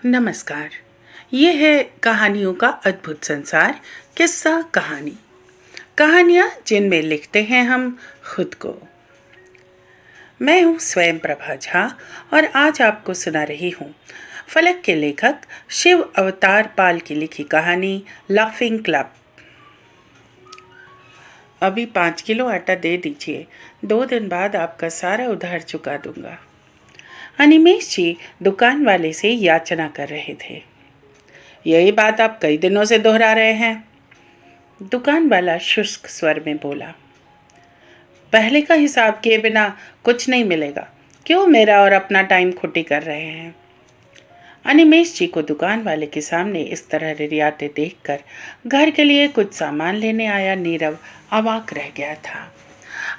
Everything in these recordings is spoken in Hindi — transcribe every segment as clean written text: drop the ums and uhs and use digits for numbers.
नमस्कार। ये है कहानियों का अद्भुत संसार, किस्सा कहानी। कहानियाँ जिनमें लिखते हैं हम खुद को। मैं हूँ स्वयं प्रभा झा और आज आपको सुना रही हूँ फलक के लेखक शिव अवतार पाल की लिखी कहानी लाफिंग क्लब। अभी 5 किलो आटा दे दीजिए, 2 दिन बाद आपका सारा उधार चुका दूंगा। अनिमेश जी दुकान वाले से याचना कर रहे थे। यही बात आप कई दिनों से दोहरा रहे हैं, दुकान वाला शुष्क स्वर में बोला। पहले का हिसाब किए बिना कुछ नहीं मिलेगा, क्यों मेरा और अपना टाइम खुटी कर रहे हैं। अनिमेश जी को दुकान वाले के सामने इस तरह रिरियाते देखकर घर के लिए कुछ सामान लेने आया नीरव अवाक रह गया था।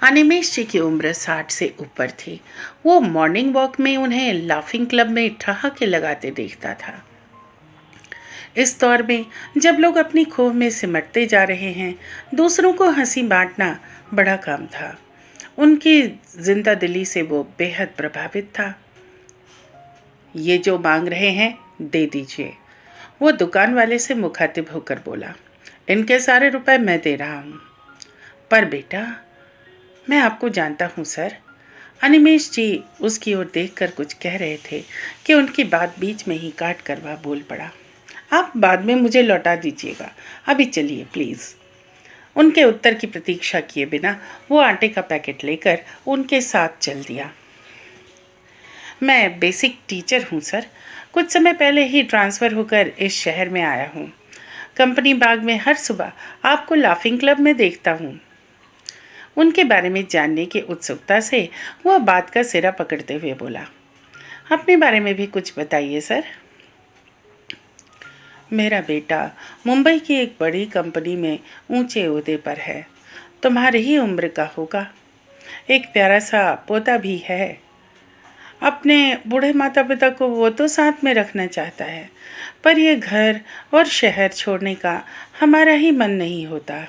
अनिमेश जी की उम्र 60 से ऊपर थी। वो मॉर्निंग वॉक में उन्हें लाफिंग क्लब में ठहाके लगाते देखता था। इस दौर में जब लोग अपनी खोह में सिमटते जा रहे हैं, दूसरों को हंसी बांटना बड़ा काम था। उनकी जिंदा दिली से वो बेहद प्रभावित था। ये जो मांग रहे हैं दे दीजिए, वो दुकान वाले से मुखातिब होकर बोला। इनके सारे रुपए मैं दे रहा हूँ। पर बेटा, मैं आपको जानता हूँ सर। अनिमेश जी उसकी ओर देखकर कुछ कह रहे थे कि उनकी बात बीच में ही काट कर वह बोल पड़ा। आप बाद में मुझे लौटा दीजिएगा, अभी चलिए प्लीज़। उनके उत्तर की प्रतीक्षा किए बिना वो आटे का पैकेट लेकर उनके साथ चल दिया। मैं बेसिक टीचर हूँ सर, कुछ समय पहले ही ट्रांसफ़र होकर इस शहर में आया हूँ। कंपनी बाग में हर सुबह आपको लाफिंग क्लब में देखता हूँ। उनके बारे में जानने की उत्सुकता से वह बात का सिरा पकड़ते हुए बोला। अपने बारे में भी कुछ बताइए सर। मेरा बेटा मुंबई की एक बड़ी कंपनी में ऊंचे ओहदे पर है, तुम्हारी ही उम्र का होगा। एक प्यारा सा पोता भी है। अपने बूढ़े माता पिता को वो तो साथ में रखना चाहता है, पर ये घर और शहर छोड़ने का हमारा ही मन नहीं होता।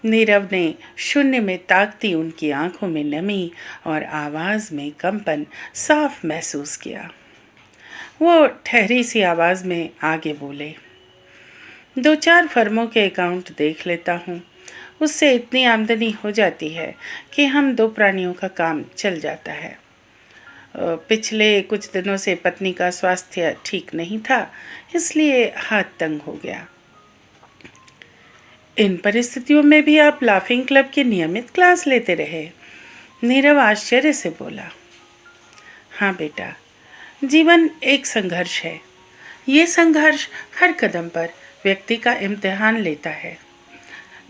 नीरव ने शून्य में ताकती उनकी आंखों में नमी और आवाज में कंपन साफ महसूस किया। वो ठहरी सी आवाज में आगे बोले। 2-4 फर्मों के अकाउंट देख लेता हूँ, उससे इतनी आमदनी हो जाती है कि हम 2 प्राणियों का काम चल जाता है। पिछले कुछ दिनों से पत्नी का स्वास्थ्य ठीक नहीं था, इसलिए हाथ तंग हो गया। इन परिस्थितियों में भी आप लाफिंग क्लब की नियमित क्लास लेते रहे? नीरव आश्चर्य से बोला। हाँ बेटा, जीवन एक संघर्ष है। ये संघर्ष हर कदम पर व्यक्ति का इम्तिहान लेता है।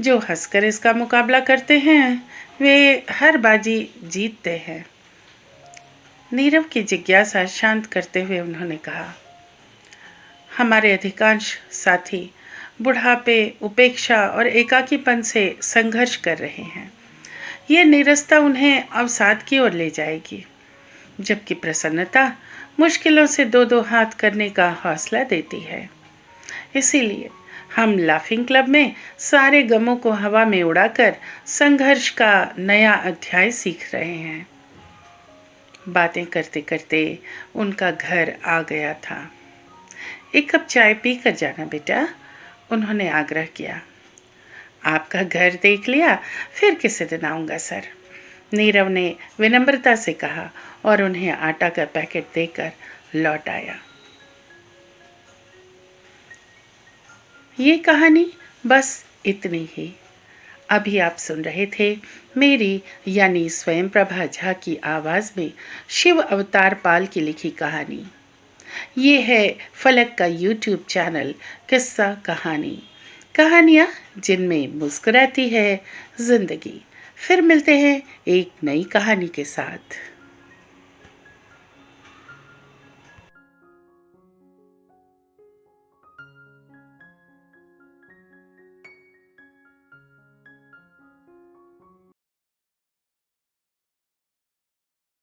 जो हंसकर इसका मुकाबला करते हैं, वे हर बाजी जीतते हैं। नीरव की जिज्ञासा शांत करते हुए उन्होंने कहा। हमारे अधिकांश साथी बुढ़ापे, उपेक्षा और एकाकीपन से संघर्ष कर रहे हैं। ये नीरसता उन्हें अवसाद की ओर ले जाएगी, जबकि प्रसन्नता मुश्किलों से 2-2 हाथ करने का हौसला देती है। इसीलिए हम लाफिंग क्लब में सारे गमों को हवा में उड़ाकर संघर्ष का नया अध्याय सीख रहे हैं। बातें करते करते उनका घर आ गया था। एक कप चाय पी कर जाना बेटा, उन्होंने आग्रह किया। आपका घर देख लिया, फिर किसी दिन आऊँगा सर, नीरव ने विनम्रता से कहा और उन्हें आटा का पैकेट देकर लौट आया। ये कहानी बस इतनी ही। अभी आप सुन रहे थे मेरी यानी स्वयं प्रभा झा की आवाज़ में शिव अवतार पाल की लिखी कहानी। ये है फलक का यूट्यूब चैनल किस्सा कहानी। कहानियाँ जिनमें मुस्कुराती है जिंदगी। फिर मिलते हैं एक नई कहानी के साथ।